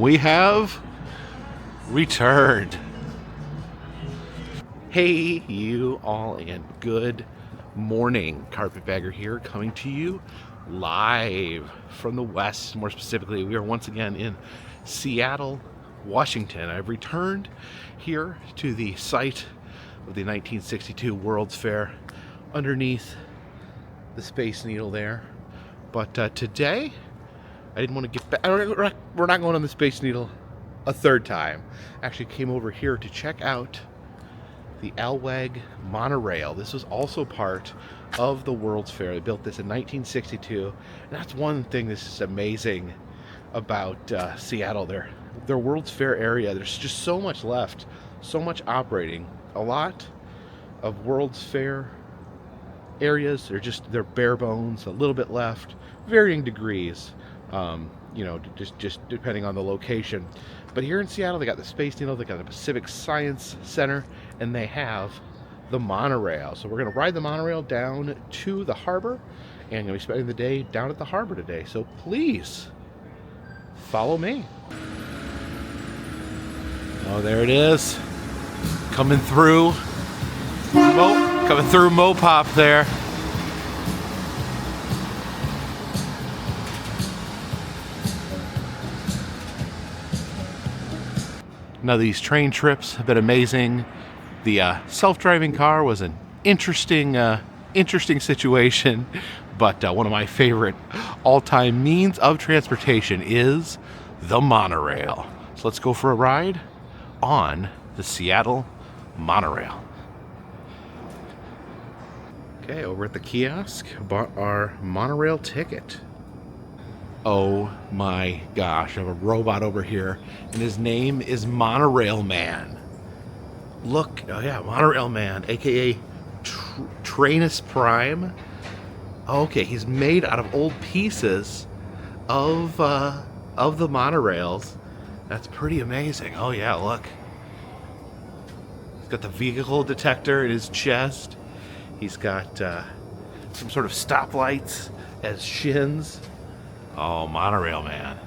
we have returned. Hey, you all, and good morning. Carpetbagger here, coming to you live from the West. More specifically, we are once again in Seattle, Washington. I've returned here to the site of the 1962 World's Fair underneath the Space Needle there. But today, I didn't want to get back. We're not going on the Space Needle a third time. Actually came over here to check out the Elweg Monorail. This was also part of the World's Fair. They built this in 1962. And that's one thing that's just amazing about Seattle. Their World's Fair area, there's just so much left, so much operating. A lot of World's Fair areas, they're bare bones, a little bit left, varying degrees, just depending on the location. But here in Seattle, they got the Space Needle, they got the Pacific Science Center, and they have the monorail. So we're going to ride the monorail down to the harbor, and I'm going to be spending the day down at the harbor today. So please follow me. Oh, there it is, coming through Mopop there. Now, these train trips have been amazing. The self-driving car was an interesting situation, but one of my favorite all-time means of transportation is the monorail. So let's go for a ride on the Seattle monorail. Okay, over at the kiosk, bought our monorail ticket. Oh my gosh, I have a robot over here, and his name is Monorail Man. Look, oh yeah, Monorail Man, aka Trainus Prime. Okay, he's made out of old pieces of the monorails. That's pretty amazing. Oh yeah, look. He's got the vehicle detector in his chest. He's got some sort of stoplights as shins. Oh, Monorail Man.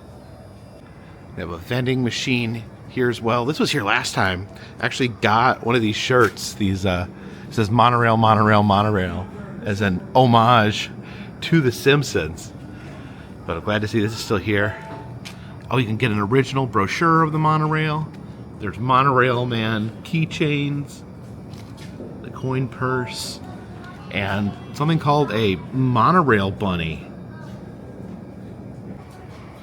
They have a vending machine here as well. This was here last time. Actually got one of these shirts. These it says Monorail, Monorail, Monorail as an homage to The Simpsons. But I'm glad to see this is still here. Oh, you can get an original brochure of the monorail. There's Monorail Man keychains, the coin purse, and something called a monorail bunny.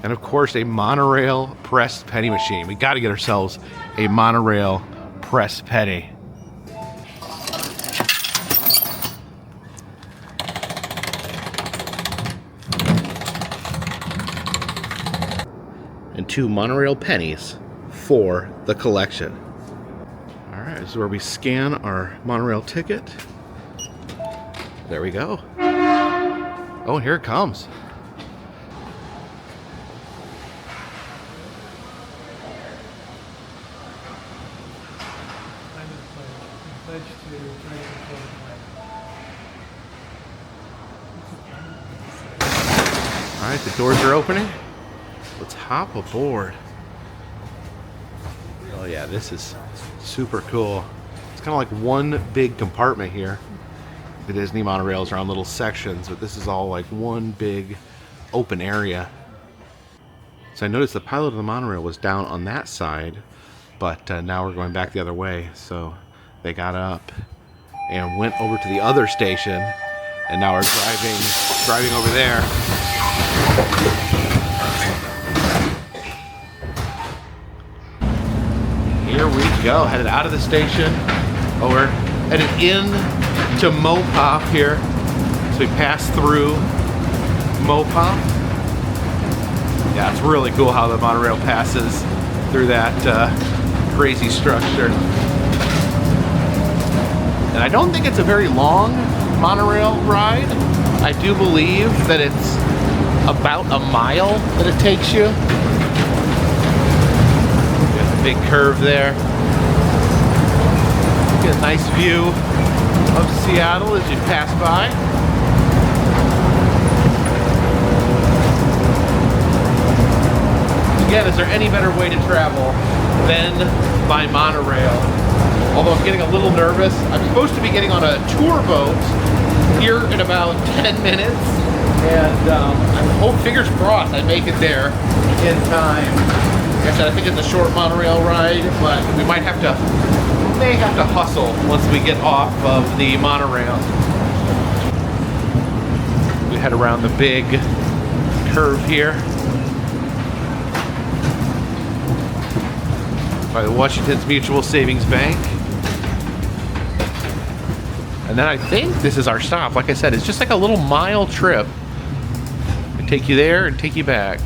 And of course, a monorail pressed penny machine. We got to get ourselves a monorail pressed penny. And 2 monorail pennies for the collection. All right, this is where we scan our monorail ticket. There we go. Oh, here it comes. All right, the doors are opening. Let's hop aboard. Oh yeah, this is super cool. It's kind of like one big compartment here. The Disney monorails are on little sections, but this is all like one big open area. So I noticed the pilot of the monorail was down on that side, but now we're going back the other way. So they got up and went over to the other station, and now we're driving over there. Here we go, headed out of the station. Oh, we're headed in to Mopop here. So we passed through Mopop. Yeah, it's really cool how the monorail passes through that crazy structure. And I don't think it's a very long monorail ride. I do believe that it's about a mile that it takes you. Got the big curve there. Get a nice view of Seattle as you pass by. again, is there any better way to travel than by monorail? Although I'm getting a little nervous. I'm supposed to be getting on a tour boat here in about 10 minutes. And I hope, fingers crossed, I make it there in time. Like I said, I think it's a short monorail ride, but we may have to hustle once we get off of the monorail. We head around the big curve here by the Washington's Mutual Savings Bank. And then I think this is our stop. Like I said, it's just like a little mile trip. I take you there and take you back.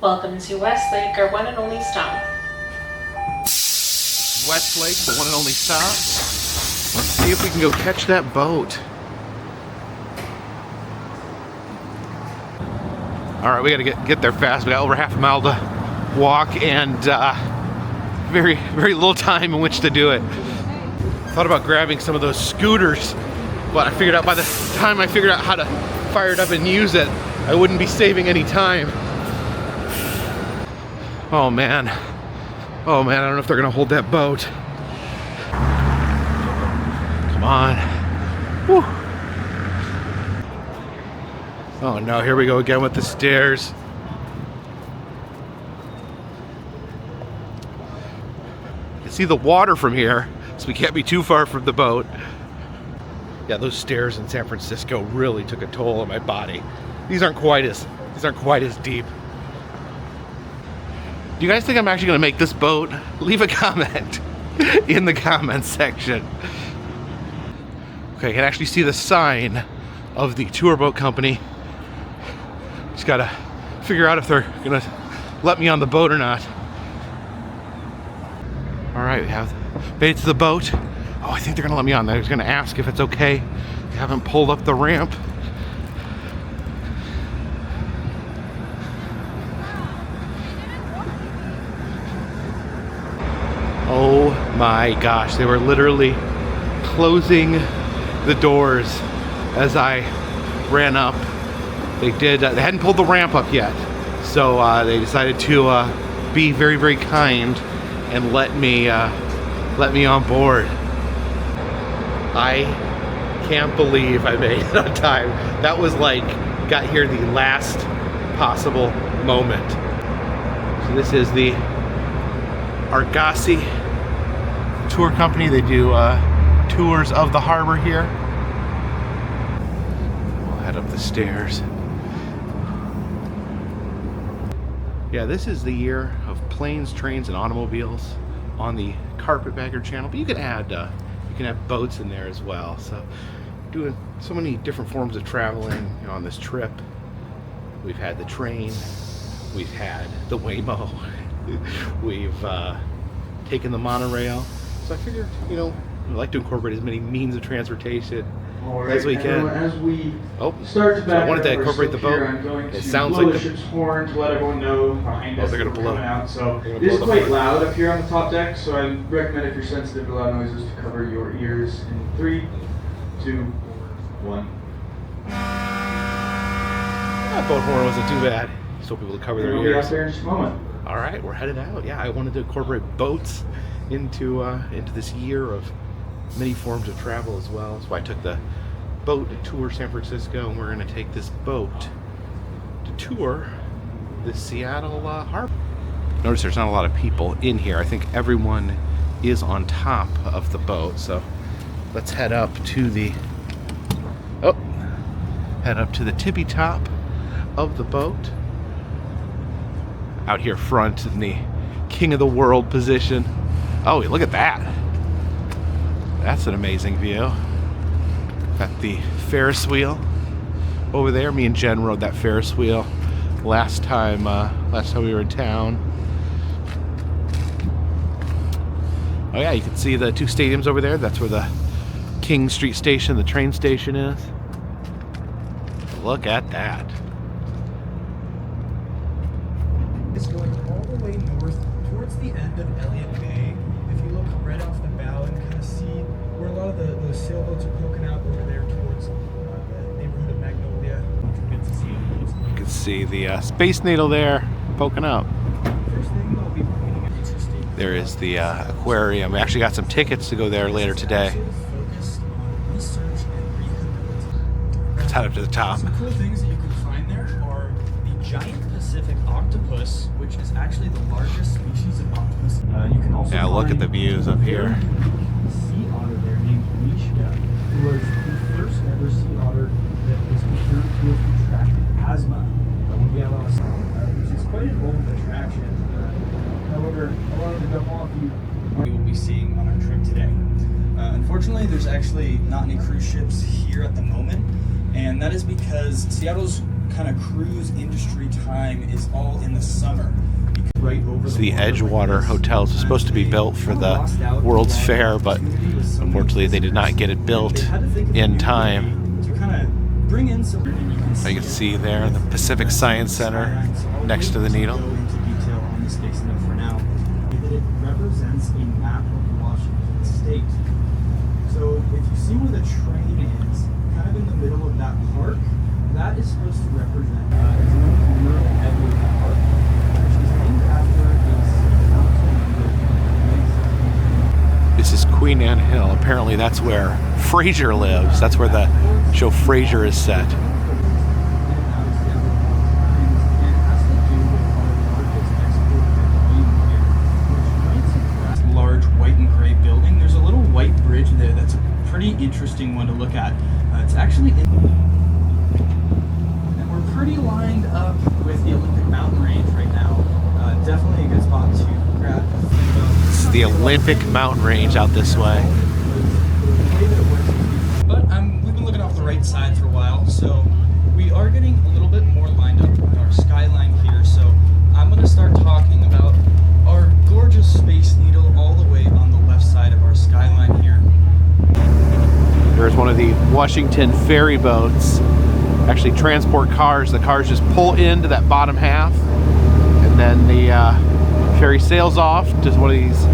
Welcome to Westlake, our one and only stop. Westlake, the one and only stop. Let's see if we can go catch that boat. All right, we gotta get there fast. We got over half a mile to walk and very little time in which to do it. Thought about grabbing some of those scooters, but I figured out by the time I figured out how to fire it up and use it, I wouldn't be saving any time. Oh man, I don't know if they're gonna hold that boat. Come on. Whew. Oh no, here we go again with the stairs. You can see the water from here, so we can't be too far from the boat. Yeah, those stairs in San Francisco really took a toll on my body. These aren't quite as deep. Do you guys think I'm actually gonna make this boat? Leave a comment in the comments section. Okay, I can actually see the sign of the tour boat company. Just gotta figure out if they're gonna let me on the boat or not. All right, we have made it to the boat. Oh, I think they're gonna let me on. They're gonna ask if it's okay. They haven't pulled up the ramp. Oh my gosh, they were literally closing the doors as I ran up. They hadn't pulled the ramp up yet, so they decided to be very kind and let me on board. I can't believe I made it on time. That was like, got here the last possible moment. So this is the Argosy tour company. They do tours of the harbor here. We'll head up the stairs. Yeah, this is the year of planes, trains, and automobiles on the Carpetbagger channel, but you can add you can have boats in there as well. So doing so many different forms of traveling, you know, on this trip. We've had the train, we've had the Waymo, we've taken the monorail. So I figured, you know, we like to incorporate as many means of transportation as we can. As we start to back, so I wanted to incorporate the boat. It sounds like the ship's horn to let everyone know behind us they're gonna blow out. So it is quite loud up here on the top deck. So I recommend, if you're sensitive to loud noises, to cover your ears in 3, 2, 1. That boat horn wasn't too bad. Still people to cover their We'll ears. be out there in just a moment. All right, we're headed out. Yeah, I wanted to incorporate boats into this year of many forms of travel as well. That's why I took the boat to tour San Francisco, and we're going to take this boat to tour the Seattle harbor. Notice there's not a lot of people in here. I think everyone is on top of the boat. So let's head up to the tippy top of the boat. Out here front in the king of the world position. Oh, look at that. That's an amazing view. Got the Ferris wheel over there. Me and Jen rode that Ferris wheel last time we were in town. Oh yeah, you can see the 2 stadiums over there. That's where the King Street station, the train station is. Look at that. It's going all the way north towards the end of Elliot Bay. If you look right off the bow and kind of see where a lot of those sailboats are poking out over there towards the neighborhood of Magnolia. get to see what it looks like. You can see the Space Needle there poking up. First thing we'll be looking at interesting. There is the aquarium. We actually got some tickets to go there later today. Focused on research and rehabilitation. Let's head up to the top. Some cool things that you can find there are the giant Pacific octopus, which is actually the largest species of octopus. You can also Yeah, look at the views up here. sea otter there named Mishka, who was the first ever sea otter that was confirmed to have contracted asthma. When we have on which is quite an old attraction. However, a lot of the dumb we will be seeing on our trip today. Unfortunately, there's actually not any cruise ships here at the moment, and that is because Seattle's kind of cruise industry time is all in the summer. Right over So the Edgewater hotels are supposed to be built for the World's Fair, but unfortunately they did not get it built in time. To kind of bring in some. You can see there the Pacific Science Center next to the needle. Go into detail on the Space Needle for now. That it represents a map of Washington State. So if you see where the train is, kind of in the middle of that park, that is supposed to represent it's known as Monorail Edward Park, which is named after a sea council member. This is Queen Anne Hill. Apparently that's where Frasier lives. That's where the show Frasier is set. Large white and gray building. There's a little white bridge there that's a pretty interesting one to look at. It's actually in, and we're pretty lined up with the Olympic mountain range right now. Definitely a good spot to grab. This is the Olympic mountain range out this way. But we've been looking off the right side for a while, so we are getting a little bit more lined up with our skyline here. So I'm going to start talking about our gorgeous Space Needle all the way on the left side of our skyline here. There's one of the Washington ferry boats. Actually transport cars. The cars just pull into that bottom half, and then the ferry sails off to one of these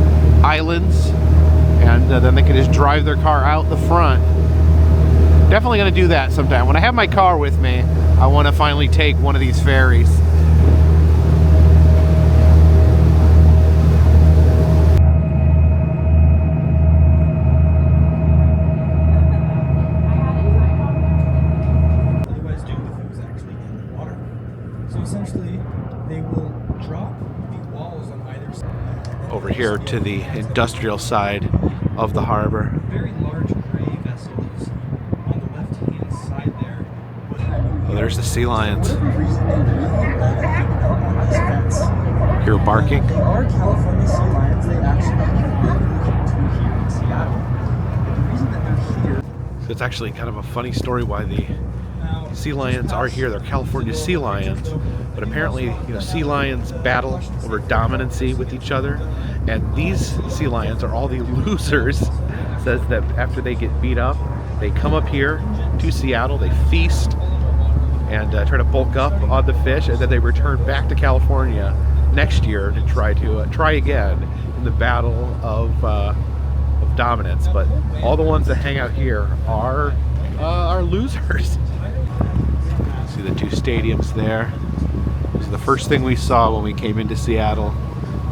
islands, and then they can just drive their car out the front. Definitely going to do that sometime. When I have my car with me, I want to finally take one of these ferries. Otherwise do if it was actually in the water. So essentially, they will drop the walls on either side. Over here to the industrial side of the harbor. Very large gray vessels on the left-hand side there. Oh, there's the sea lions. For whatever reason, they really on this fence. Here barking. They are California sea lions. They actually live to here in Seattle. But the reason that they're here. So it's actually kind of a funny story why the sea lions are here. They're California sea lions, but apparently, sea lions battle over dominancy with each other, and these sea lions are all the losers. Says that after they get beat up, they come up here to Seattle, they feast, and try to bulk up on the fish, and then they return back to California next year to try again in the battle of dominance. But all the ones that hang out here are losers. See the two stadiums there. This is the first thing we saw when we came into Seattle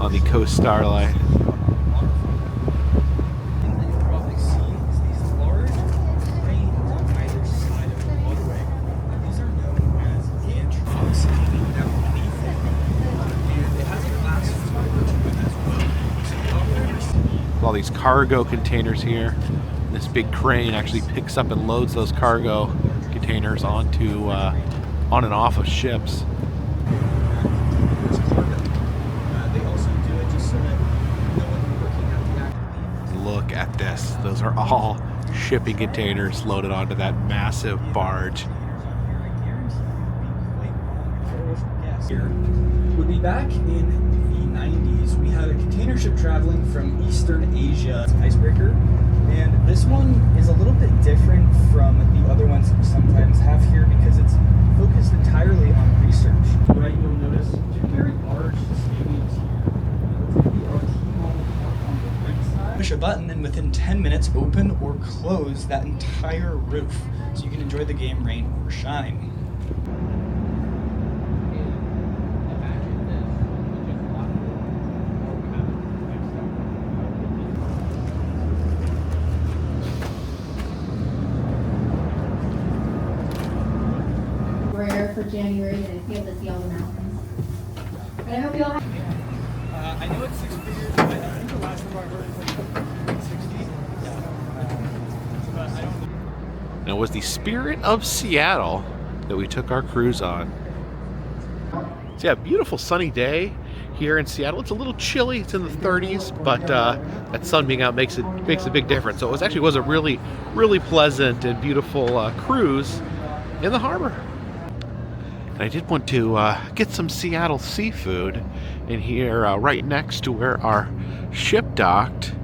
on the Coast Starlight. All these cargo containers here. This big crane actually picks up and loads those cargo containers onto on and off of ships. Look at this. Those are all shipping containers loaded onto that massive barge. Would be back in the 90s. We had a container ship traveling from Eastern Asia, icebreaker, and this one is a little bit different from the other ones that we sometimes have here because it's focused entirely on research. Right, you'll notice two very large stadiums here. Push a button and within 10 minutes open or close that entire roof so you can enjoy the game rain or shine. January, and I'd be able to see all the mountains. But I hope you all have. I know it's 6 figures, but I think the last number I heard is like 60. Yeah. But I don't know. And it was the Spirit of Seattle that we took our cruise on. So yeah, beautiful sunny day here in Seattle. It's a little chilly, it's in the 30s, but that sun being out makes a big difference. So it was a really pleasant and beautiful cruise in the harbor. And I did want to get some Seattle seafood in here right next to where our ship docked.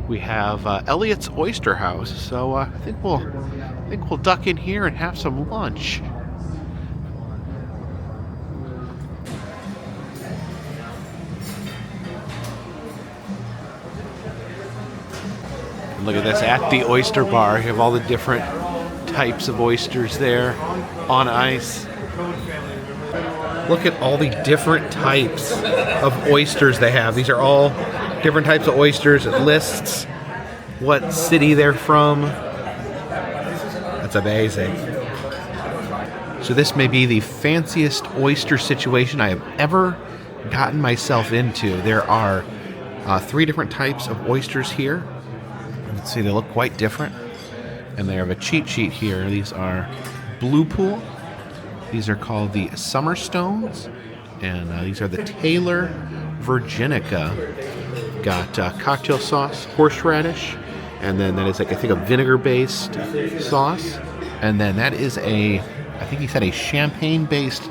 We have Elliot's Oyster House, so I think we'll duck in here and have some lunch. Look at this, at the oyster bar, you have all the different types of oysters there on ice. Look at all the different types of oysters they have. These are all different types of oysters. It lists what city they're from. That's amazing. So this may be the fanciest oyster situation I have ever gotten myself into. There are 3 different types of oysters here. Let's see, they look quite different. And they have a cheat sheet here. These are Blue Pool. These are called the Summer Stones. And these are the Taylor Virginica. Got cocktail sauce, horseradish, and then that is like, I think, a vinegar-based sauce. And then that is I think he said a champagne-based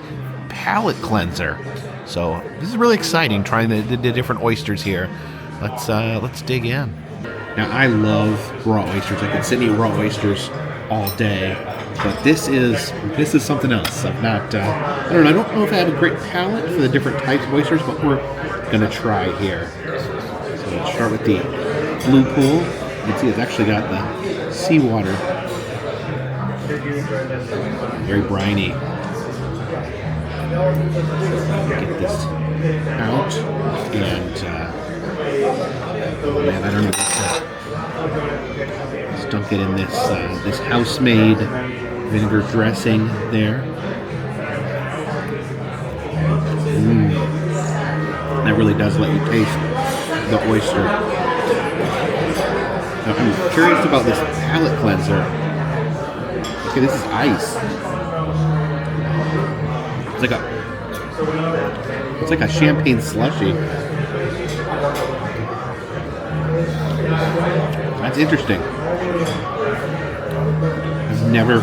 palate cleanser. So this is really exciting, trying the different oysters here. Let's dig in. Now, I love raw oysters. I could sit and eat raw oysters all day, but this is something else. I don't know if I have a great palate for the different types of oysters, but we're gonna try here. So let's start with the Blue Pool. You can see it's actually got the seawater, very briny. Get this out and. Oh man, I don't know. Let's dunk it in this house-made vinegar dressing there. That really does let you taste the oyster. Now, I'm curious about this palate cleanser. Okay, this is ice. It's like a champagne slushy. That's interesting. I've never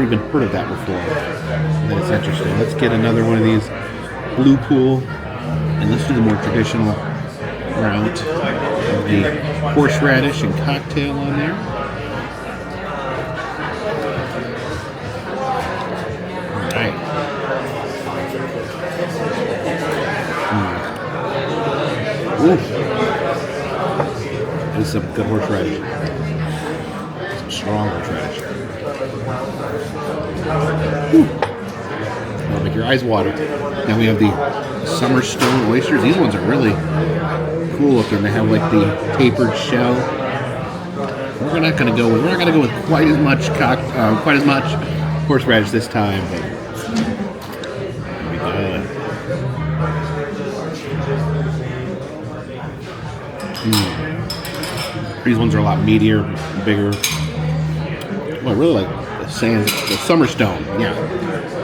even heard of that before. That's interesting. Let's get another one of these Blue Pool, and let's do the more traditional route of the horseradish and cocktail on there. All right. Ooh. This is some good horseradish. Some strong horseradish. That'll make your eyes water. Now we have the Summer Stone oysters. These ones are really cool looking. They have like the tapered shell. We're not gonna go with quite as much horseradish this time, but there we go. These ones are a lot meatier, bigger. Well, I really like the Summer Stone. Yeah,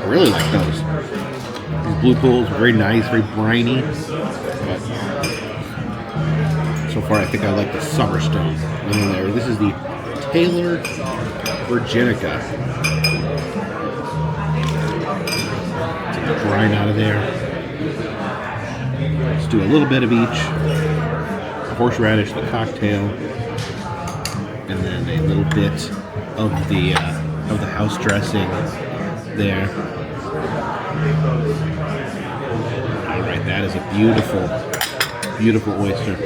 I really like those. These Blue Pools are very nice, very briny. But so far, I think I like the Summer Stone. And then this is the Taylor Virginica. Take the brine out of there. Let's do a little bit of each. The horseradish, the cocktail, and then a little bit of the house dressing there. All right, that is a beautiful, beautiful oyster.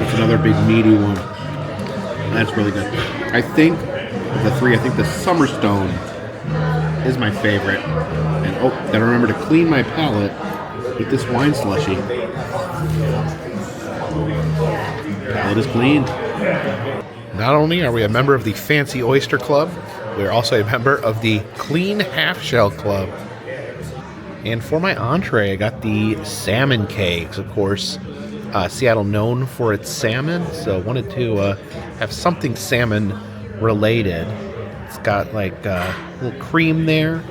It's another big meaty one. That's really good. I think the Summer Stone is my favorite. And gotta remember to clean my palate with this wine slushy. Palate is clean. Not only are we a member of the Fancy Oyster Club, we are also a member of the Clean Half Shell Club. And for my entree, I got the salmon cakes. Of course, Seattle known for its salmon, so I wanted to have something salmon related. It's got like a little cream there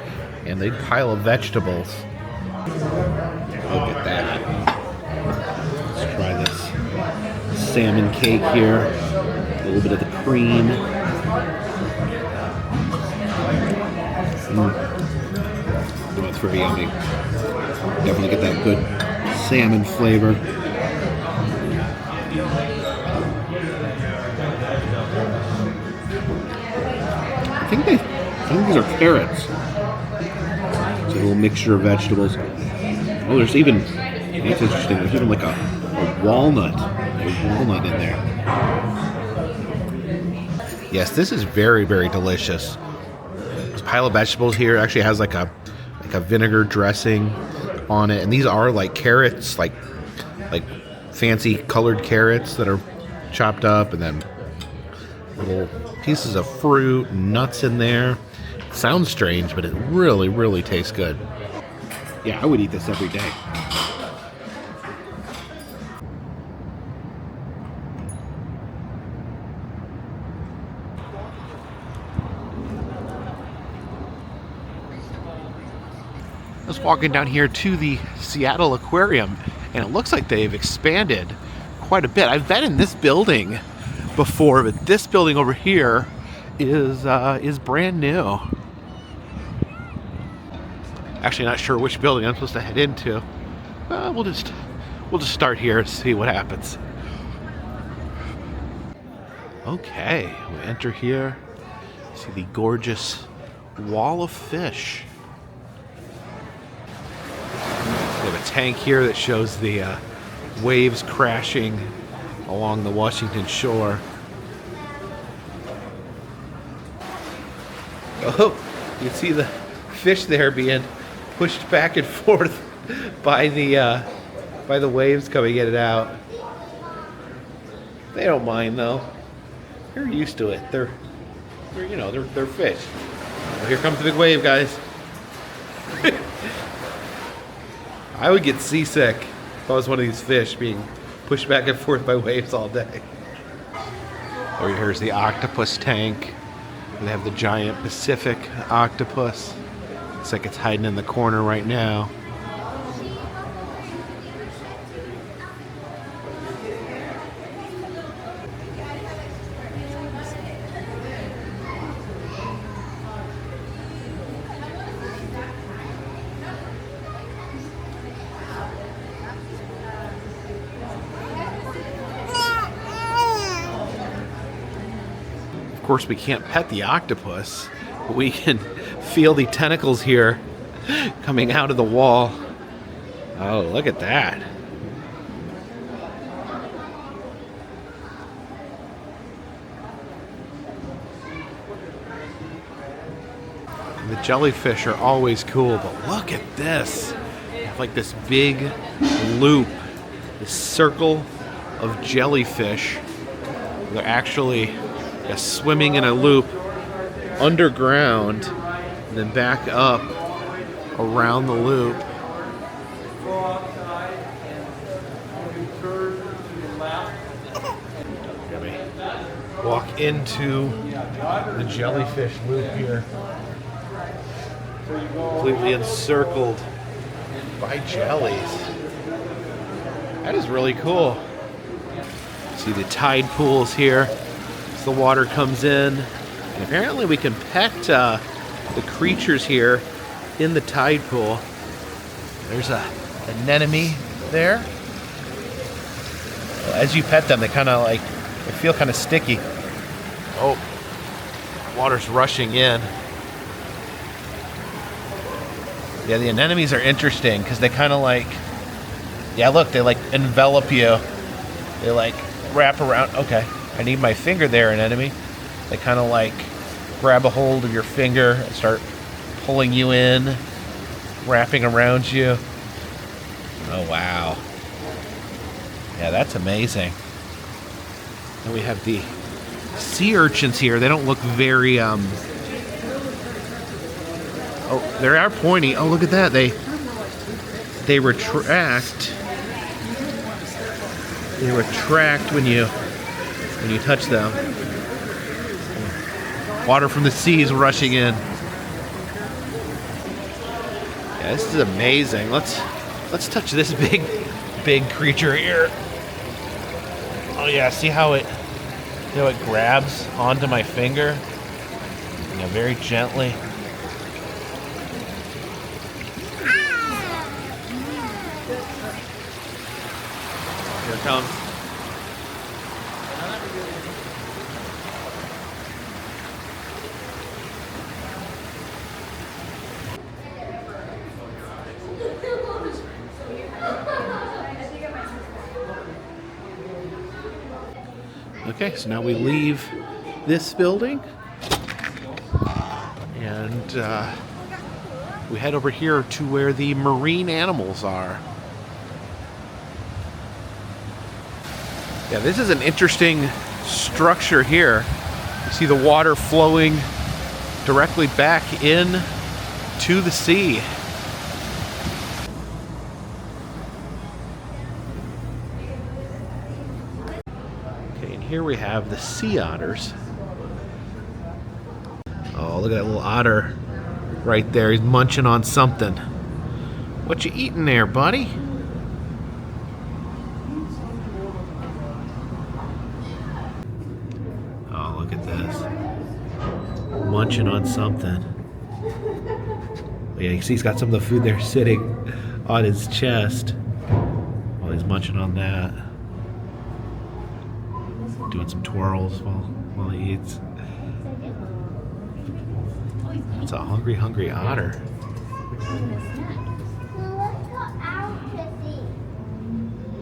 and a pile of vegetables. Look at that. Let's try this salmon cake here. A little bit of the cream. Oh, it's very yummy. Definitely get that good salmon flavor. I think these are carrots. It's a little mixture of vegetables. Oh, there's even, that's interesting, there's even like a walnut in there. Yes, this is very, very delicious. This pile of vegetables here actually has like a vinegar dressing on it, and these are like carrots, like fancy colored carrots that are chopped up, and then little pieces of fruit, nuts in there. It sounds strange, but it really, really tastes good. Yeah, I would eat this every day. I was walking down here to the Seattle Aquarium, and it looks like they've expanded quite a bit. I've been in this building before, but this building over here is brand new. Actually, not sure which building I'm supposed to head into. We'll just start here and see what happens. Okay, we enter here. See the gorgeous wall of fish. We have a tank here that shows the waves crashing along the Washington shore. Oh, you can see the fish there being pushed back and forth by the waves coming in and out. They don't mind though. They're used to it. They're fish. Well, here comes the big wave, guys. I would get seasick if I was one of these fish being pushed back and forth by waves all day. Over here's the octopus tank. They have the giant Pacific octopus. Looks like it's hiding in the corner right now. Of course, we can't pet the octopus, but we can feel the tentacles here coming out of the wall. Oh, look at that. The jellyfish are always cool, but look at this. They have like this big loop, this circle of jellyfish. They're actually swimming in a loop underground and then back up around the loop. Let me walk into the jellyfish loop here. Completely encircled by jellies. That is really cool. See the tide pools here. The water comes in, and apparently we can pet the creatures here in the tide pool. There's an anemone there. As you pet them, they feel kind of sticky. Oh, water's rushing in. Yeah, the anemones are interesting because they kind of they envelop you. They wrap around. Okay. I need my finger there, anemone. They kind of grab a hold of your finger and start pulling you in, wrapping around you. Oh, wow. Yeah, that's amazing. And we have the sea urchins here. They don't look very, oh, they are pointy. Oh, look at that. They retract. They retract when you touch them. Water from the sea is rushing in. Yeah, this is amazing. Let's touch this big creature here. Oh yeah, see how it grabs onto my finger? Yeah, very gently. Here it comes. Okay, so now we leave this building and we head over here to where the marine animals are. Yeah, this is an interesting structure here. You see the water flowing directly back in to the sea. Here we have the sea otters. Oh, look at that little otter right there. He's munching on something. What you eating there, buddy? Oh, look at this. Munching on something. Yeah, you see he's got some of the food there sitting on his chest while he's munching on that. Doing some twirls while he eats. It's a hungry otter.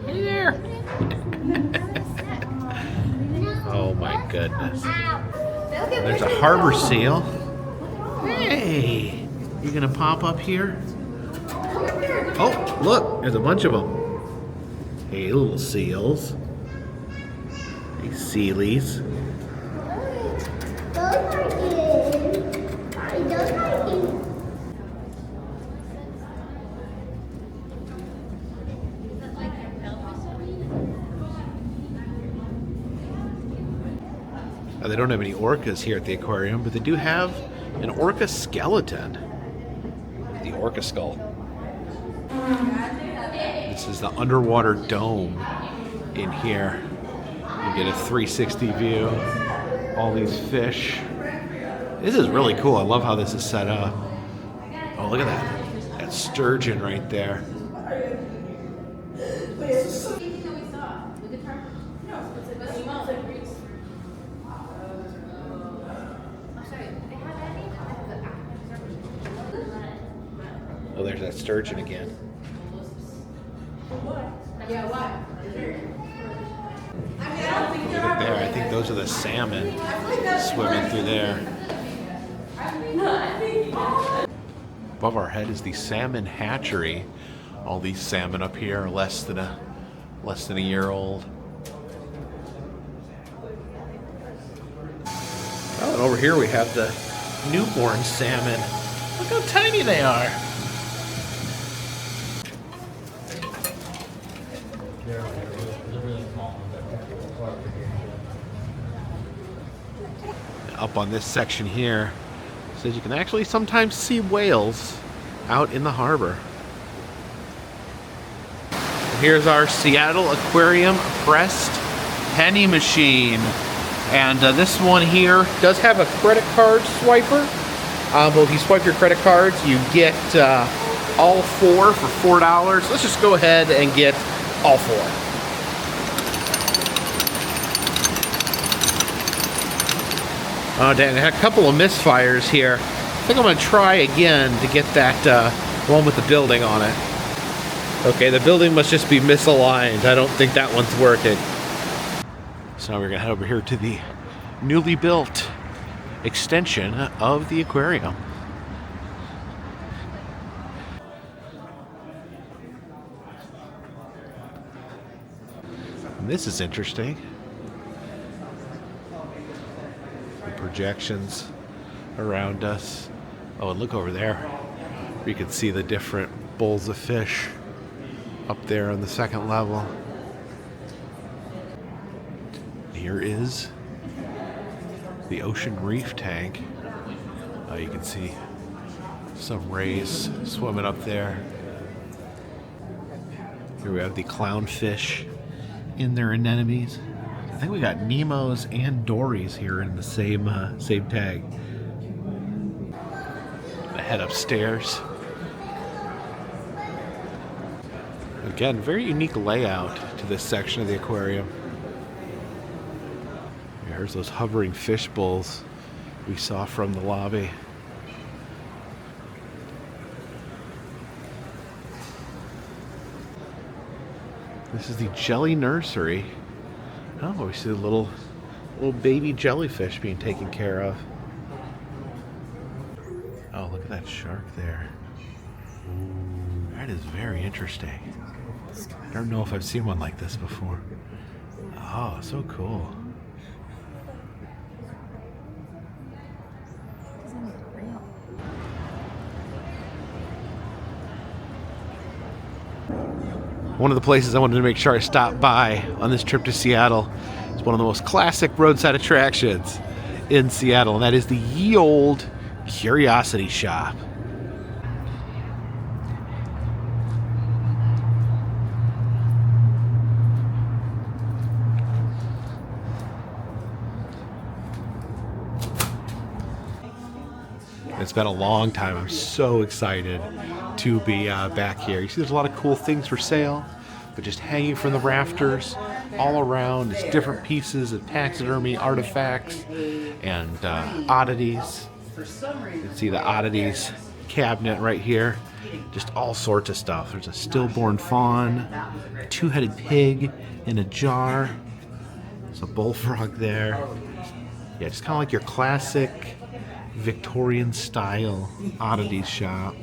Hey there! Oh my goodness. There's a harbor seal. Hey! You gonna pop up here? Oh, look! There's a bunch of them. Hey, little seals. Sealies. They don't have any orcas here at the aquarium, but they do have an orca skeleton. The orca skull. This is the underwater dome in here. You get a 360 view. All these fish. This is really cool. I love how this is set up. Oh, look at that. That sturgeon right there. Oh, there's that sturgeon again. Look at there. I think those are the salmon swimming through there. Above our head is the salmon hatchery. All these salmon up here are less than a year old. Oh, and over here we have the newborn salmon. Look how tiny they are. Up on this section here, it says you can actually sometimes see whales out in the harbor. Here's our Seattle Aquarium pressed penny machine. And this one here does have a credit card swiper. But if you swipe your credit cards, you get all four for $4. Let's just go ahead and get all four. Oh, dang, I had a couple of misfires here. I think I'm going to try again to get that one with the building on it. Okay, the building must just be misaligned. I don't think that one's working. So now we're going to head over here to the newly built extension of the aquarium. And this is interesting. projections around us. Oh, and look over there. You can see the different bowls of fish up there on the second level. Here is the ocean reef tank. You can see some rays swimming up there. Here we have the clownfish in their anemones. I think we got Nemos and Dories here in the same tag. I head upstairs. Again, very unique layout to this section of the aquarium. Here's those hovering fish bowls we saw from the lobby. This is the jelly nursery. Oh, we see the little baby jellyfish being taken care of. Oh, look at that shark there. That is very interesting. I don't know if I've seen one like this before. Oh, so cool. One of the places I wanted to make sure I stopped by on this trip to Seattle is one of the most classic roadside attractions in Seattle, and that is the Ye Olde Curiosity Shop. It's been a long time. I'm so excited to be back here. You see there's a lot of cool things for sale, but just hanging from the rafters all around is different pieces of taxidermy artifacts and oddities. You can see the oddities cabinet right here. Just all sorts of stuff. There's a stillborn fawn, a two-headed pig in a jar. There's a bullfrog there. Yeah, just kind of like your classic Victorian style oddities shop.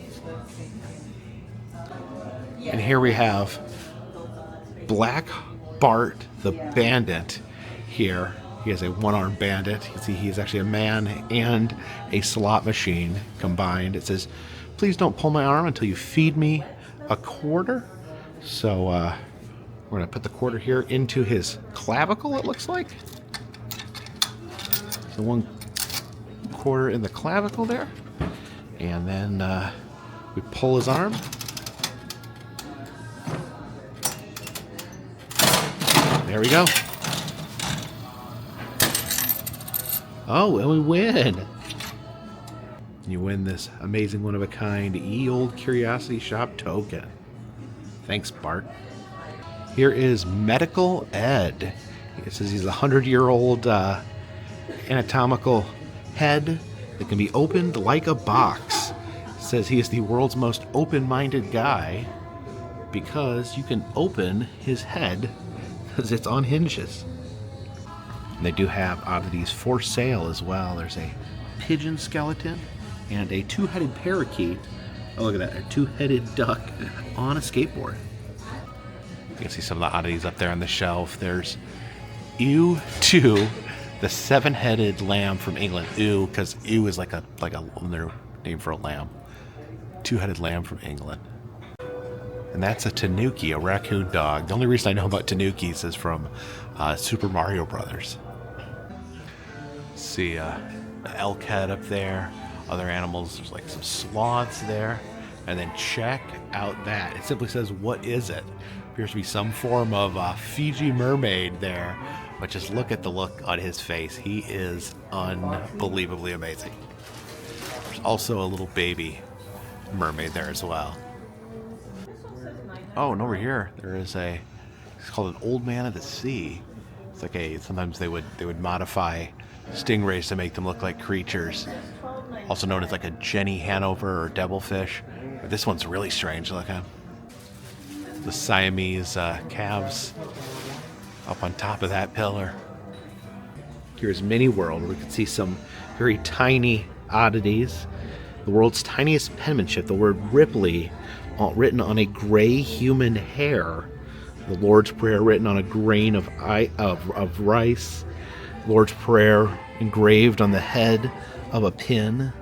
And here we have Black Bart the Bandit here. He has a one-armed bandit. You can see he's actually a man and a slot machine combined. It says, "Please don't pull my arm until you feed me a quarter." So we're gonna put the quarter here into his clavicle, it looks like. So one quarter in the clavicle there, and then we pull his arm. There we go. Oh, and we win. You win this amazing one-of-a-kind Ye Olde Curiosity Shop token. Thanks, Bart. Here is Medical Ed. It says he's a 100-year-old anatomical head that can be opened like a box. It says he is the world's most open-minded guy because you can open his head because it's on hinges. And they do have oddities for sale as well. There's a pigeon skeleton and a two-headed parakeet. Oh, look at that, a two-headed duck on a skateboard. You can see some of the oddities up there on the shelf. There's Ew 2, the seven-headed lamb from England. Ew, because ew is like a name for a lamb. Two-headed lamb from England. And that's a tanuki, a raccoon dog. The only reason I know about tanukis is from Super Mario Brothers. See an elk head up there. Other animals, there's like some sloths there. And then check out that. It simply says, "What is it?" Appears to be some form of Fiji mermaid there. But just look at the look on his face. He is unbelievably amazing. There's also a little baby mermaid there as well. Oh, and over here there is it's called an Old Man of the Sea. It's like sometimes they would modify stingrays to make them look like creatures. Also known as like a Jenny Hanover or devilfish. But this one's really strange looking. The Siamese calves up on top of that pillar. Here's Mini World, where we can see some very tiny oddities. The world's tiniest penmanship, the word Ripley, written on a gray human hair. The Lord's Prayer written on a grain of rice. Lord's Prayer engraved on the head of a pin.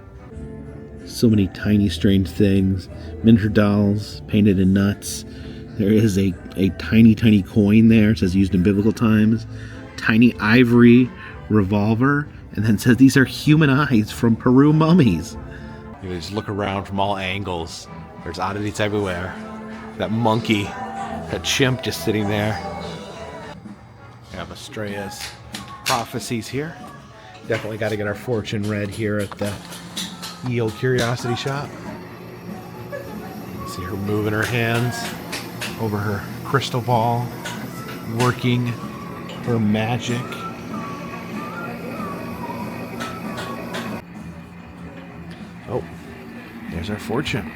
So many tiny strange things. Miniature dolls painted in nuts. There is a tiny coin there. It says used in biblical times. Tiny ivory revolver. And then it says these are human eyes from Peru mummies. You just look around from all angles. There's oddities everywhere. That monkey, that chimp just sitting there. We have Estrella's prophecies here. Definitely got to get our fortune read here at the Ye Olde Curiosity Shop. See her moving her hands over her crystal ball, working her magic. Oh, there's our fortune.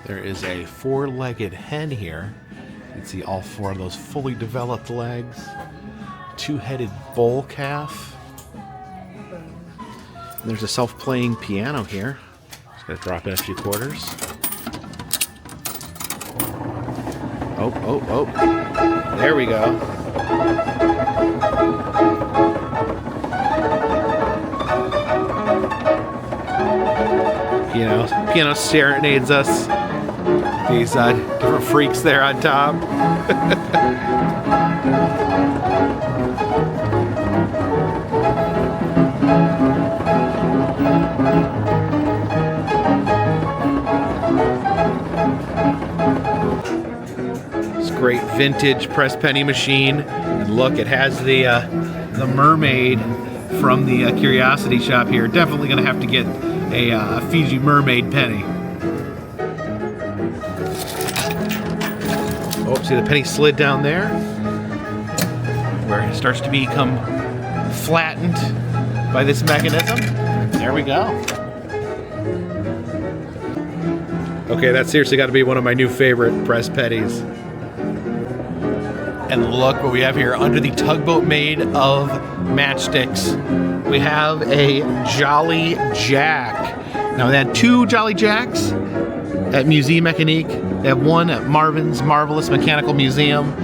There is a four-legged hen here. You can see all four of those fully developed legs. Two-headed bull calf. And there's a self-playing piano here. Just gonna drop in a few quarters. Oh. There we go. Piano serenades us. These different freaks there on top. This great vintage press penny machine, and look, it has the mermaid from the Curiosity Shop here. Definitely gonna have to get a Fiji mermaid penny. Oh, see the penny slid down there, where it starts to become flattened by this mechanism. There we go. Okay, that's seriously got to be one of my new favorite press pennies. And look what we have here under the tugboat made of matchsticks. We have a Jolly Jack. Now they had two Jolly Jacks at Musée Mécanique. They have one at Marvin's Marvelous Mechanical Museum.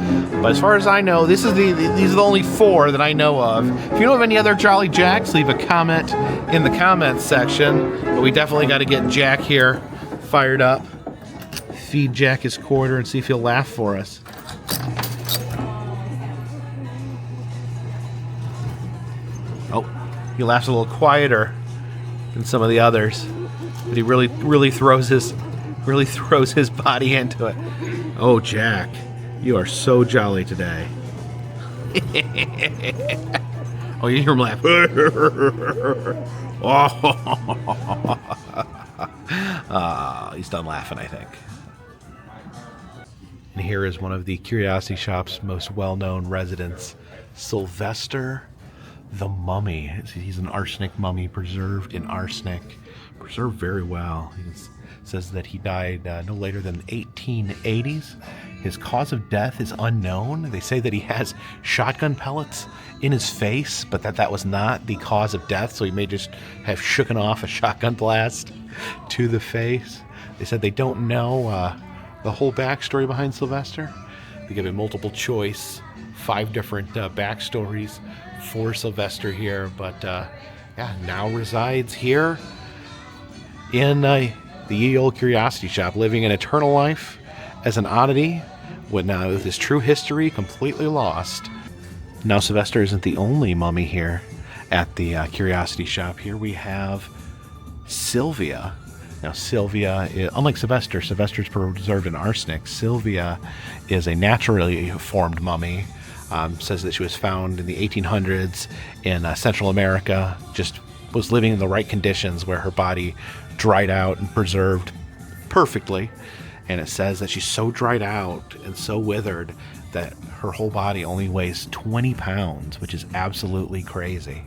But as far as I know, these are the only four that I know of. If you know of any other Jolly Jacks, leave a comment in the comments section. But we definitely got to get Jack here fired up. Feed Jack his quarter and see if he'll laugh for us. Oh, he laughs a little quieter than some of the others, but he really throws his body into it. Oh, Jack, you are so jolly today. Oh, you hear him laugh. Oh, he's done laughing, I think. And here is one of the Curiosity Shop's most well-known residents, Sylvester the Mummy. He's an arsenic mummy, preserved in arsenic, preserved very well. It says that he died no later than the 1880s. His cause of death is unknown. They say that he has shotgun pellets in his face, but that was not the cause of death, so he may just have shooken off a shotgun blast to the face. They said they don't know the whole backstory behind Sylvester. They give a multiple choice, 5 different backstories for Sylvester here, but yeah, now resides here in the Ye Olde Curiosity Shop, living an eternal life as an oddity, with his true history completely lost. Now, Sylvester isn't the only mummy here at the Curiosity Shop. Here we have Sylvia. Now, Sylvia, unlike Sylvester's preserved in arsenic. Sylvia is a naturally formed mummy. Says that she was found in the 1800s in Central America, just was living in the right conditions where her body dried out and preserved perfectly. And it says that she's so dried out and so withered that her whole body only weighs 20 pounds, which is absolutely crazy.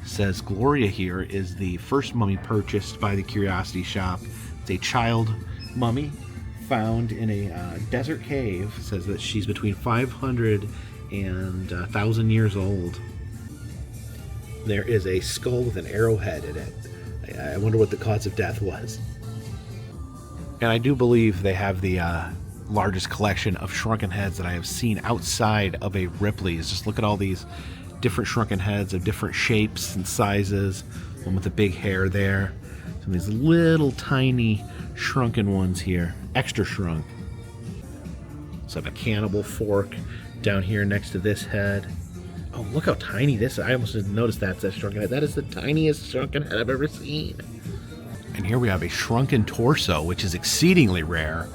It says Gloria here is the first mummy purchased by the Curiosity Shop. It's a child mummy found in a desert cave. It says that she's between 500 and 1,000 years old. There is a skull with an arrowhead in it. I wonder what the cause of death was. And I do believe they have the largest collection of shrunken heads that I have seen outside of a Ripley's. Just look at all these different shrunken heads of different shapes and sizes. One with the big hair there. Some of these little tiny shrunken ones here. Extra shrunk. So I have a cannibal fork down here next to this head. Oh, look how tiny this is. I almost didn't notice that's a shrunken head. That is the tiniest shrunken head I've ever seen. And here we have a shrunken torso, which is exceedingly rare.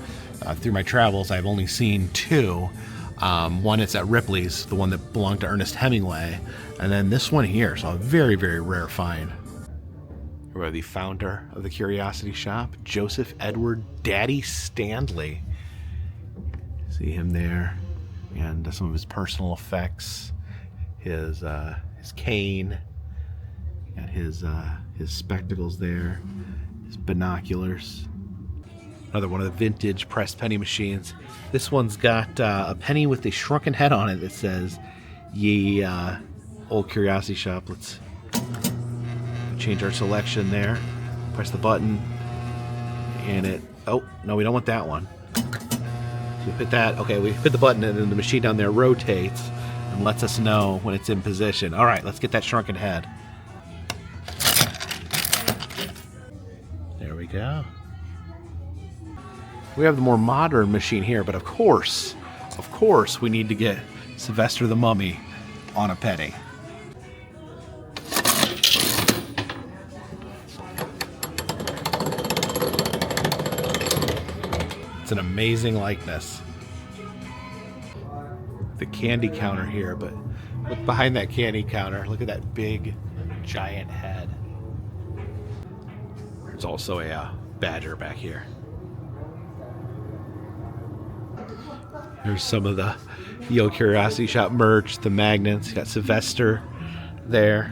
Through my travels, I've only seen two. One is at Ripley's, the one that belonged to Ernest Hemingway. And then this one here, so a very, very rare find. Here we have the founder of the Curiosity Shop, Joseph Edward Daddy Stanley. See him there. And some of his personal effects. His cane. Got his spectacles there. His binoculars. Another one of the vintage pressed penny machines. This one's got a penny with a shrunken head on it that says, "Ye Old Curiosity Shop." Let's change our selection there. Press the button, and it. Oh no, we don't want that one. So we hit that. Okay, we hit the button, and then the machine down there rotates and lets us know when it's in position. All right, let's get that shrunken head. There we go. We have the more modern machine here, but of course, we need to get Sylvester the Mummy on a penny. It's an amazing likeness. The candy counter here, but look behind that candy counter. Look at that big, giant head. There's also a badger back here. There's some of the Old Curiosity Shop merch, the magnets. Got Sylvester there.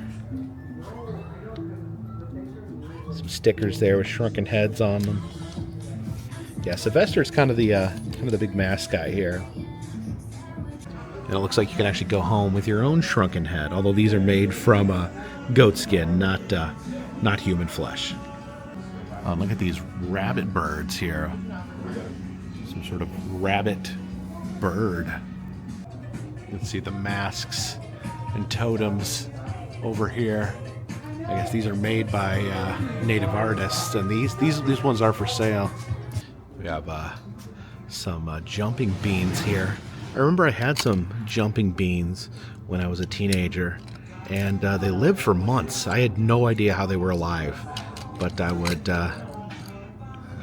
Some stickers there with shrunken heads on them. Yeah, Sylvester's kind of the big mascot here. And it looks like you can actually go home with your own shrunken head, although these are made from goat skin, not human flesh. Look at these rabbit birds here. Some sort of rabbit bird. Let's see the masks and totems over here. I guess these are made by native artists, and these ones are for sale. We have some jumping beans here. I remember I had some jumping beans when I was a teenager, and they lived for months. I had no idea how they were alive, but I would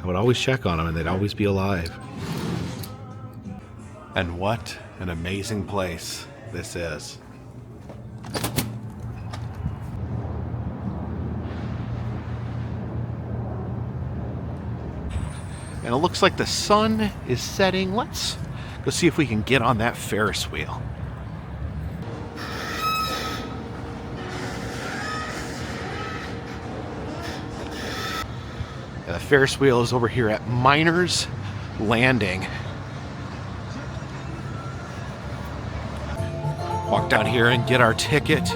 always check on them, and they'd always be alive. And what an amazing place this is. And it looks like the sun is setting. Let's go see if we can get on that Ferris wheel. And the Ferris wheel is over here at Miners Landing. Walk down here and get our ticket.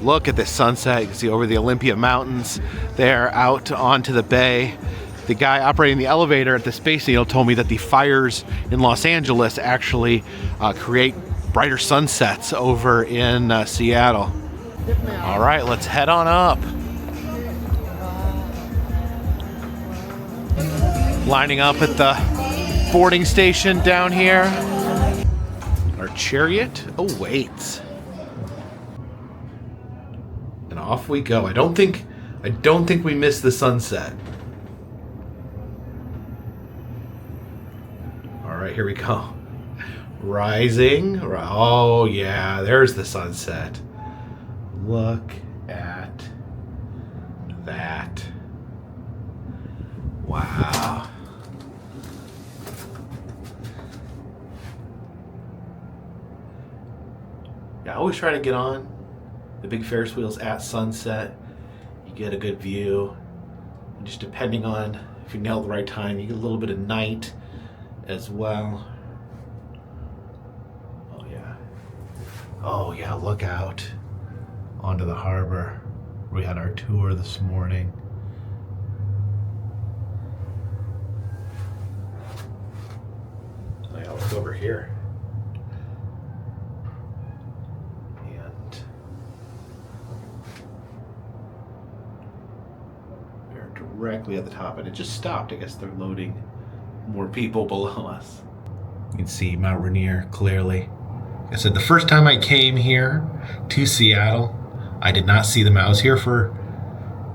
Look at this sunset. You can see over the Olympia Mountains there out onto the bay. The guy operating the elevator at the Space Needle told me that the fires in Los Angeles actually create brighter sunsets over in Seattle. All right, let's head on up. Lining up at the boarding station down here. Our chariot awaits. And off we go. I don't think we missed the sunset. All right, here we go. Rising. Oh yeah, there's the sunset. Look at that. Wow. Yeah, I always try to get on the big Ferris wheels at sunset. You get a good view. And just depending on if you nail the right time, you get a little bit of night as well. Oh yeah. Oh yeah, look out onto the harbor. We had our tour this morning. yeah, look over here. And we're directly at the top, and it just stopped. I guess they're loading more people below us. You can see Mount Rainier clearly. Like I said, the first time I came here to Seattle, I did not see them. I was here for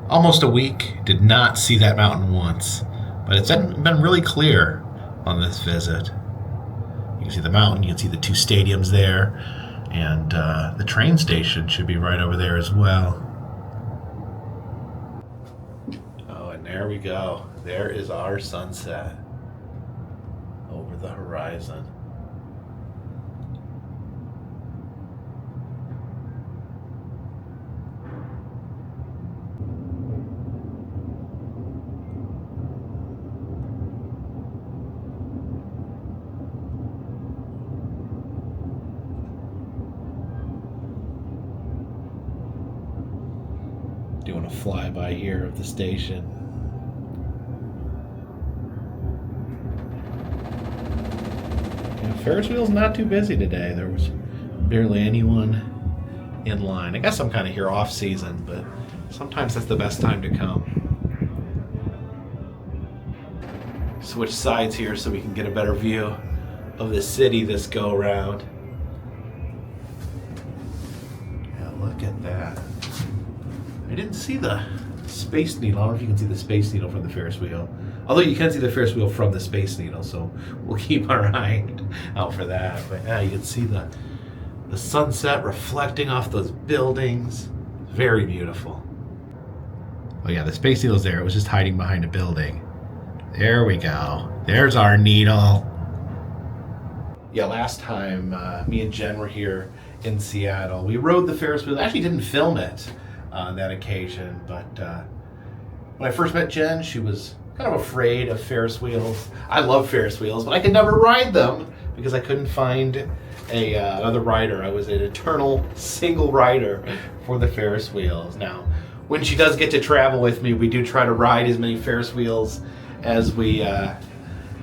almost a week, did not see that mountain once. But it's been really clear on this visit. You can see the mountain, you can see the two stadiums there, and the train station should be right over there as well. Oh, and there we go. There is our sunset over the horizon. Doing a flyby here of the station. And Ferris wheel's not too busy today. There was barely anyone in line. I guess I'm kind of here off season, but sometimes that's the best time to come. Switch sides here so we can get a better view of the city this go around. Yeah, look at that. I didn't see the Space Needle. I don't know if you can see the Space Needle from the Ferris wheel. Although you can see the Ferris wheel from the Space Needle, so we'll keep our eye out for that. But yeah, you can see the sunset reflecting off those buildings. Very beautiful. Oh yeah, the Space Needle's there. It was just hiding behind a building. There we go. There's our needle. Yeah, last time me and Jen were here in Seattle, we rode the Ferris wheel. I actually didn't film it on that occasion, but when I first met Jen, she was kind of afraid of Ferris wheels. I love Ferris wheels, but I could never ride them because I couldn't find another rider. I was an eternal single rider for the Ferris wheels. Now, when she does get to travel with me, we do try to ride as many Ferris wheels as we can.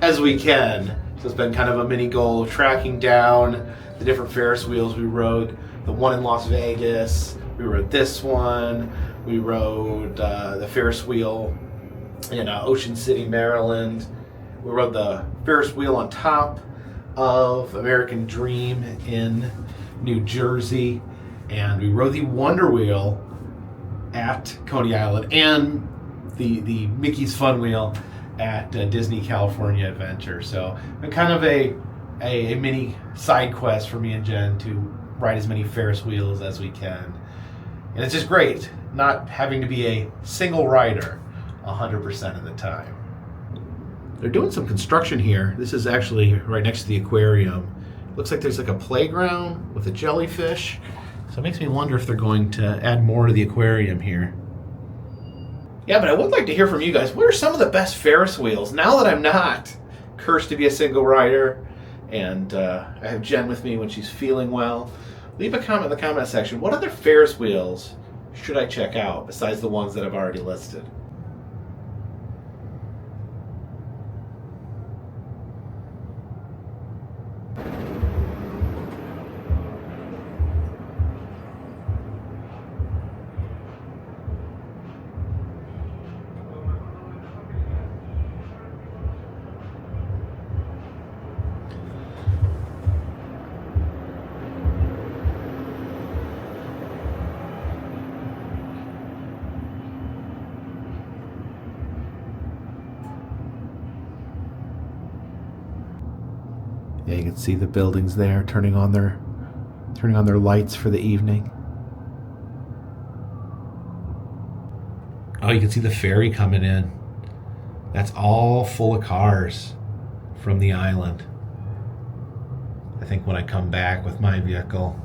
So it's been kind of a mini goal of tracking down the different Ferris wheels we rode. The one in Las Vegas, we rode this one, we rode the Ferris wheel in Ocean City, Maryland. We rode the Ferris wheel on top of American Dream in New Jersey, and we rode the Wonder Wheel at Coney Island, and the Mickey's Fun Wheel at Disney California Adventure. So been kind of a mini side quest for me and Jen to ride as many Ferris wheels as we can. And it's just great not having to be a single rider 100% of the time. They're doing some construction here. This is actually right next to the aquarium. Looks like there's like a playground with a jellyfish. So it makes me wonder if they're going to add more to the aquarium here. Yeah, but I would like to hear from you guys. What are some of the best Ferris wheels? Now that I'm not cursed to be a single rider, and I have Jen with me when she's feeling well, leave a comment in the comment section. What other Ferris wheels should I check out besides the ones that I've already listed? Yeah, you can see the buildings there turning on their lights for the evening. Oh, you can see the ferry coming in. That's all full of cars from the island. I think when I come back with my vehicle,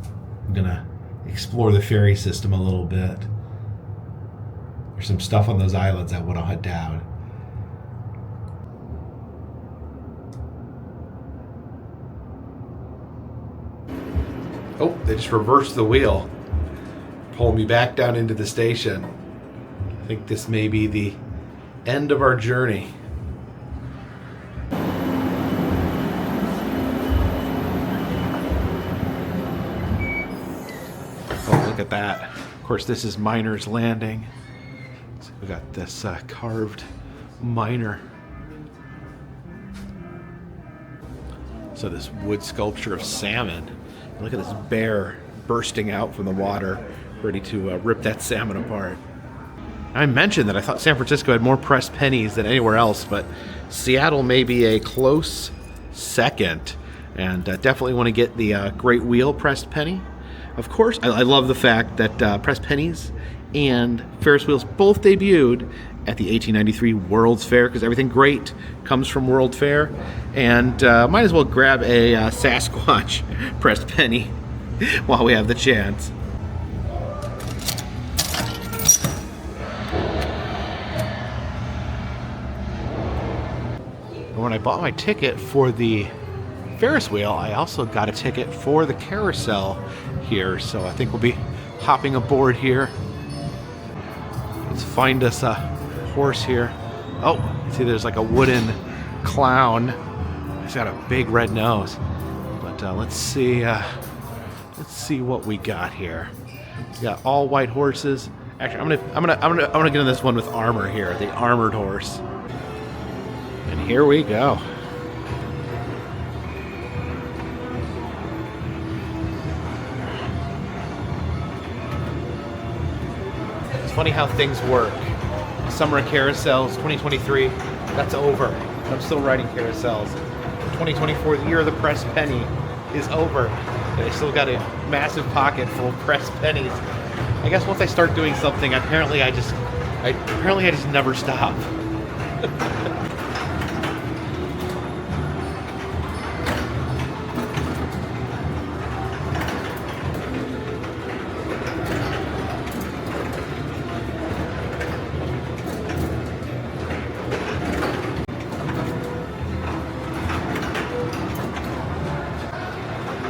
I'm gonna explore the ferry system a little bit. There's some stuff on those islands I want to hunt down. Oh, they just reversed the wheel, pulling me back down into the station. I think this may be the end of our journey. Oh, look at that. Of course, this is Miner's Landing. So we got this carved miner. So this wood sculpture of salmon. Look at this bear bursting out from the water, ready to rip that salmon apart. I mentioned that I thought San Francisco had more pressed pennies than anywhere else, but Seattle may be a close second. And definitely want to get the Great Wheel pressed penny. Of course, I love the fact that pressed pennies and Ferris wheels both debuted at the 1893 World's Fair, because everything great comes from World Fair. And might as well grab a Sasquatch pressed penny while we have the chance. And when I bought my ticket for the Ferris wheel, I also got a ticket for the Carousel here, so I think we'll be hopping aboard here. Let's find us a horse here. Oh, see, there's like a wooden clown. He's got a big red nose. But let's see what we got here. We got all white horses. Actually, I'm gonna get in this one with armor here, the armored horse. And here we go. It's funny how things work. Summer of Carousels, 2023, that's over. I'm still riding Carousels. 2024, the year of the pressed penny, is over. And I still got a massive pocket full of pressed pennies. I guess once I start doing something, apparently I just never stop.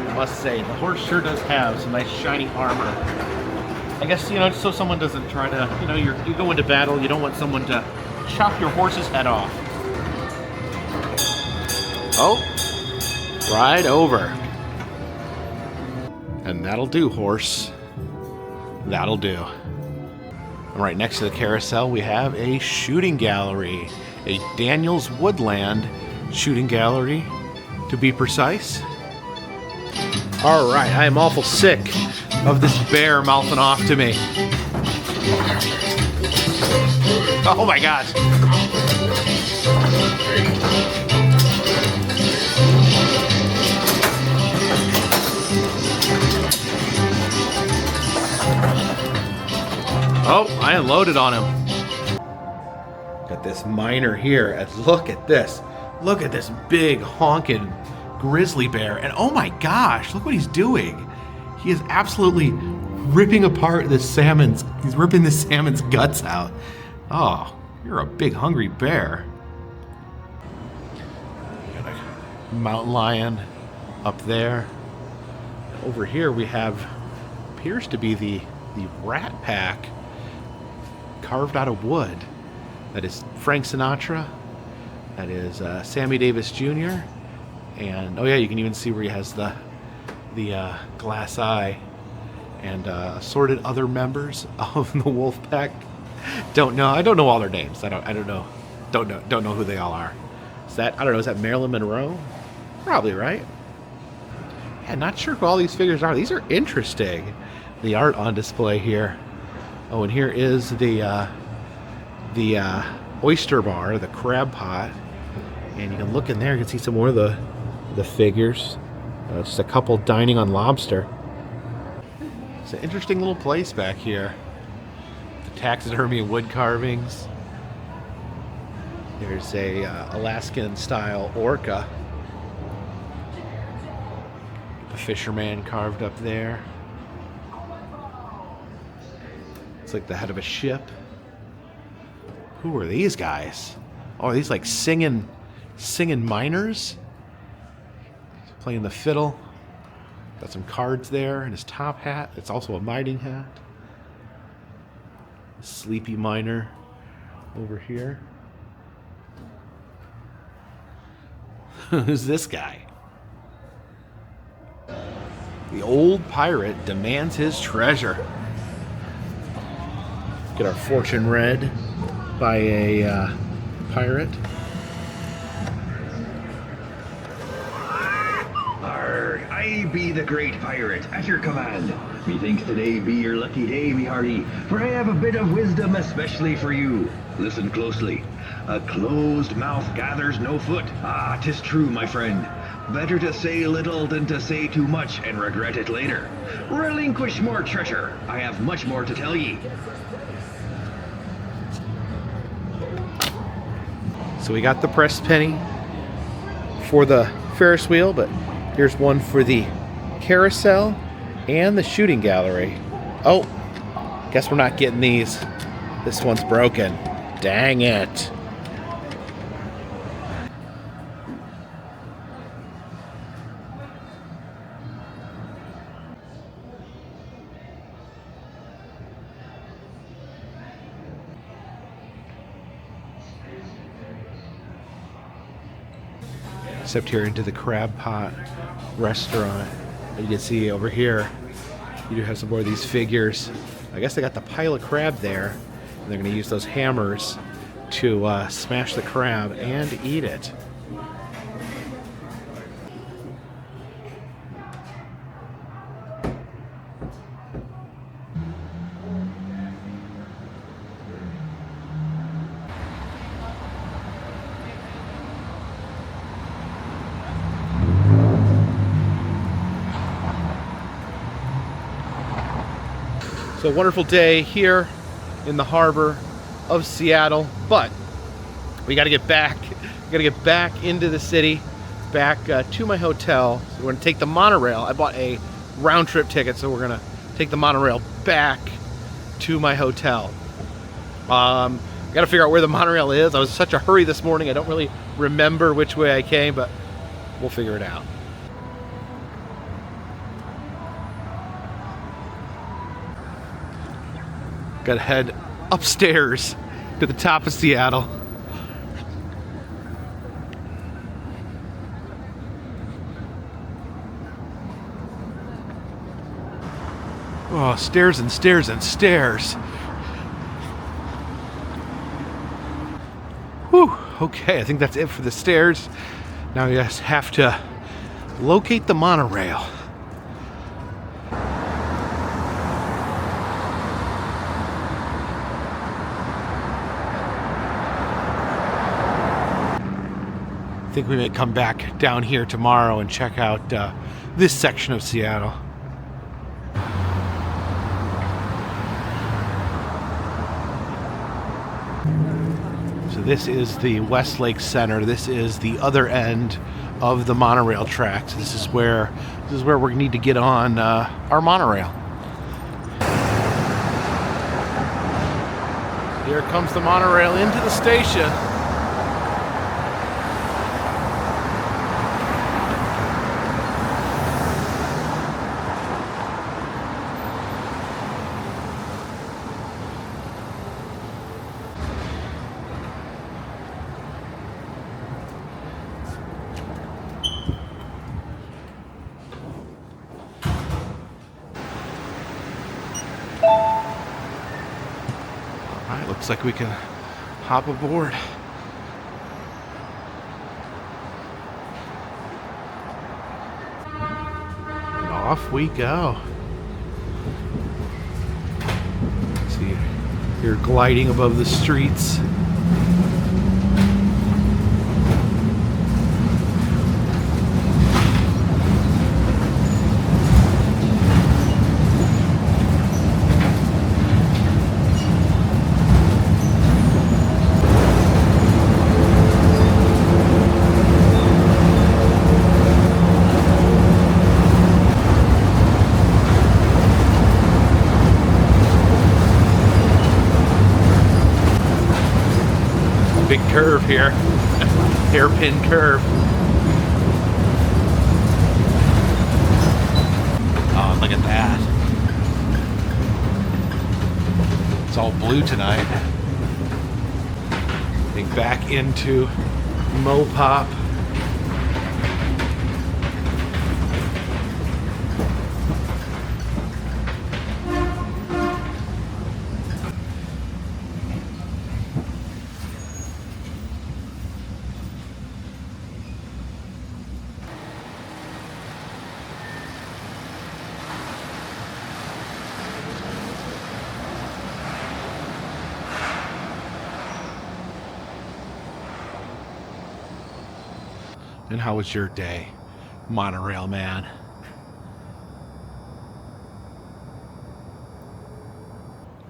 I must say, the horse sure does have some nice shiny armor. I guess, you know, so someone doesn't try to, you know, you go into battle, you don't want someone to chop your horse's head off. Oh, right over. And that'll do, horse. That'll do. And right next to the carousel, we have a shooting gallery. A Daniels Woodland shooting gallery, to be precise. All right, I am awful sick of this bear mouthing off to me. Oh my gosh. Oh, I unloaded on him. Got this miner here, and look at this. Look at this big honking grizzly bear, and oh my gosh, look what he's doing. He is absolutely ripping apart the salmon's, he's ripping the salmon's guts out. Oh, you're a big hungry bear. Got a mountain lion up there. Over here we have, appears to be the Rat Pack carved out of wood. That is Frank Sinatra. That is Sammy Davis Jr. And oh yeah, you can even see where he has the glass eye, and assorted other members of the wolf pack. I don't know all their names. I don't know who they all are. Is that, I don't know, is that Marilyn Monroe? Probably, right? Yeah, not sure who all these figures are. These are interesting. The art on display here. Oh, and here is the oyster bar, the crab pot, and you can look in there. You can see some more of the figures. Just a couple dining on lobster. It's an interesting little place back here. The taxidermy and wood carvings. There's a Alaskan style orca. The fisherman carved up there. It's like the head of a ship. Who are these guys? Oh, are these like singing miners? Playing the fiddle. Got some cards there, and his top hat. It's also a mining hat. Sleepy miner over here. Who's this guy? The old pirate demands his treasure. Get our fortune read by a pirate. Arr, I be the great pirate, at your command. Methinks today be your lucky day, me hearty, for I have a bit of wisdom especially for you. Listen closely. A closed mouth gathers no foot. Ah, 'tis true, my friend. Better to say little than to say too much and regret it later. Relinquish more treasure. I have much more to tell ye. So we got the press penny for the Ferris wheel, but here's one for the carousel and the shooting gallery. Oh, guess we're not getting these. This one's broken. Dang it. Except here into the crab pot restaurant. You can see over here, you do have some more of these figures. I guess they got the pile of crab there, and they're going to use those hammers to smash the crab and eat it. So a wonderful day here in the harbor of Seattle, but we got to get back. We got to get back into the city, back to my hotel. So we're going to take the monorail. I bought a round trip ticket, so we're going to take the monorail back to my hotel. Got to figure out where the monorail is. I was in such a hurry this morning, I don't really remember which way I came, but we'll figure it out. Gotta head upstairs to the top of Seattle. Oh, stairs and stairs and stairs. Whew, okay, I think that's it for the stairs. Now we just have to locate the monorail. I think we may come back down here tomorrow and check out this section of Seattle. So this is the Westlake Center. This is the other end of the monorail tracks. This is where we need to get on our monorail. Here comes the monorail into the station. Alright, looks like we can hop aboard. And off we go. See, you're gliding above the streets. Big curve here, hairpin curve. Oh, look at that. It's all blue tonight. Getting back into Mopop. And how was your day, Monorail man?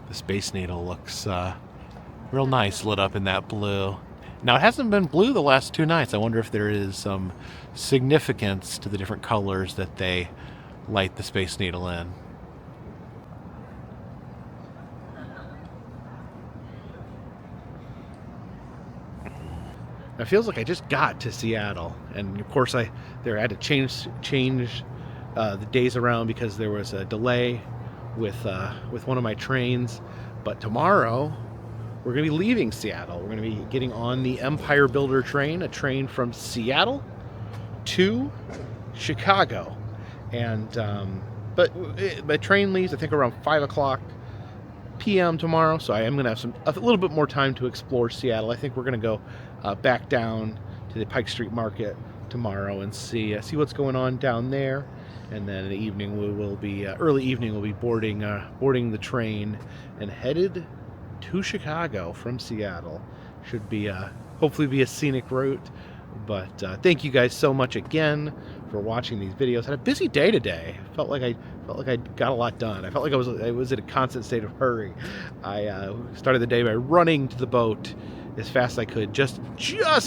The Space Needle looks real nice lit up in that blue. Now, it hasn't been blue the last 2 nights. I wonder if there is some significance to the different colors that they light the Space Needle in. It feels like I just got to Seattle, and of course I had to change the days around because there was a delay with one of my trains. But tomorrow we're going to be leaving Seattle. We're going to be getting on the Empire Builder train, a train from Seattle to Chicago, and but my train leaves I think around 5 p.m. tomorrow, so I am going to have a little bit more time to explore Seattle. I think we're going to go back down to the Pike Street Market tomorrow and see what's going on down there. And then in the evening early evening we'll be boarding the train and headed to Chicago from Seattle. Should be hopefully be a scenic route. But thank you guys so much again for watching these videos. Had a busy day today. Felt like I got a lot done. I felt like I was in a constant state of hurry. I started the day by running to the boat as fast as I could, just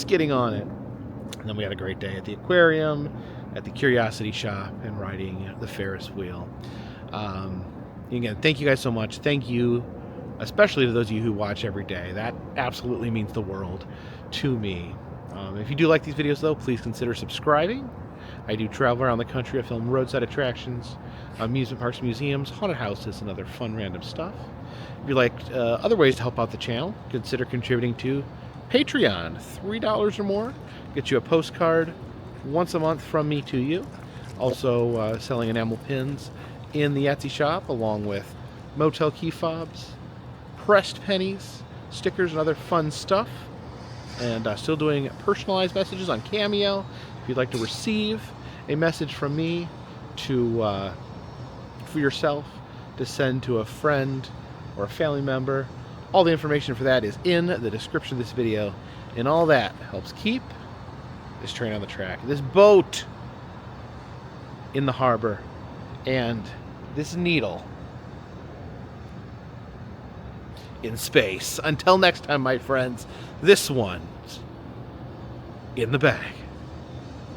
getting on it. And then we had a great day at the aquarium, at the curiosity shop, and riding the Ferris wheel. Again, thank you guys so much. Thank you, especially to those of you who watch every day. That absolutely means the world to me. If you do like these videos, though, please consider subscribing. I do travel around the country. I film roadside attractions, amusement parks, museums, haunted houses, and other fun random stuff. If you like other ways to help out the channel, consider contributing to Patreon. $3 or more gets you a postcard once a month from me to you. Also selling enamel pins in the Etsy shop, along with motel key fobs, pressed pennies, stickers, and other fun stuff. And still doing personalized messages on Cameo. If you'd like to receive a message from me for yourself to send to a friend or a family member, all the information for that is in the description of this video. And all that helps keep this train on the track, this boat in the harbor, and this needle in space. Until next time, my friends, this one's in the bag.